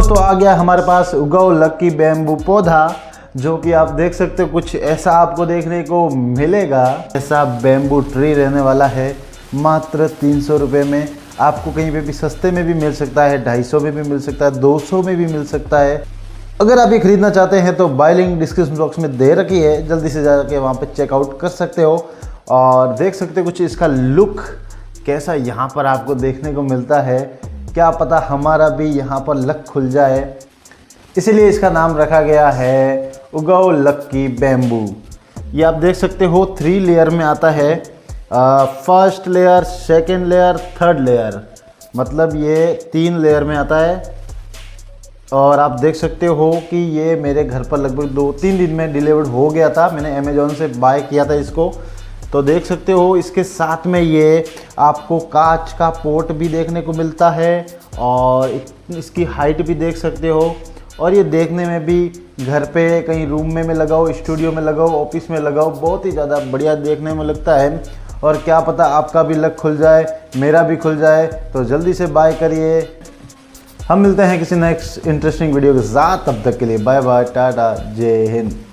दोस्तों आ गया हमारे पास उगाओ लक्की बैम्बू पौधा, जो कि आप देख सकते हो कुछ ऐसा आपको देखने को मिलेगा। ऐसा बैम्बू ट्री रहने वाला है मात्र 300 रुपये में। आपको कहीं पे भी सस्ते में भी मिल सकता है, 250 में भी मिल सकता है, 200 में भी मिल सकता है। अगर आप ये खरीदना चाहते हैं तो बाय लिंक डिस्क्रिप्शन बॉक्स में दे रखी है, जल्दी से जाके वहाँ पे चेकआउट कर सकते हो और देख सकते हो कुछ इसका लुक कैसा यहाँ पर आपको देखने को मिलता है। क्या पता हमारा भी यहाँ पर लक खुल जाए, इसीलिए इसका नाम रखा गया है उगाओ लक्की बैम्बू। ये आप देख सकते हो 3 लेयर में आता है, first layer, second layer, third layer, मतलब ये 3 लेयर में आता है। और आप देख सकते हो कि ये मेरे घर पर लगभग 2-3 दिन में डिलीवर्ड हो गया था। मैंने अमेज़ॉन से बाय किया था इसको। तो देख सकते हो इसके साथ में ये आपको कांच का पोट भी देखने को मिलता है और इसकी हाइट भी देख सकते हो। और ये देखने में भी घर पे कहीं रूम में लगाओ, स्टूडियो में लगाओ, ऑफिस में लगाओ, बहुत ही ज़्यादा बढ़िया देखने में लगता है। और क्या पता आपका भी लक खुल जाए, मेरा भी खुल जाए, तो जल्दी से बाय करिए। हम मिलते हैं किसी नेक्स्ट इंटरेस्टिंग वीडियो के साथ, तब तक के लिए बाय बाय, टाटा, जय हिंद।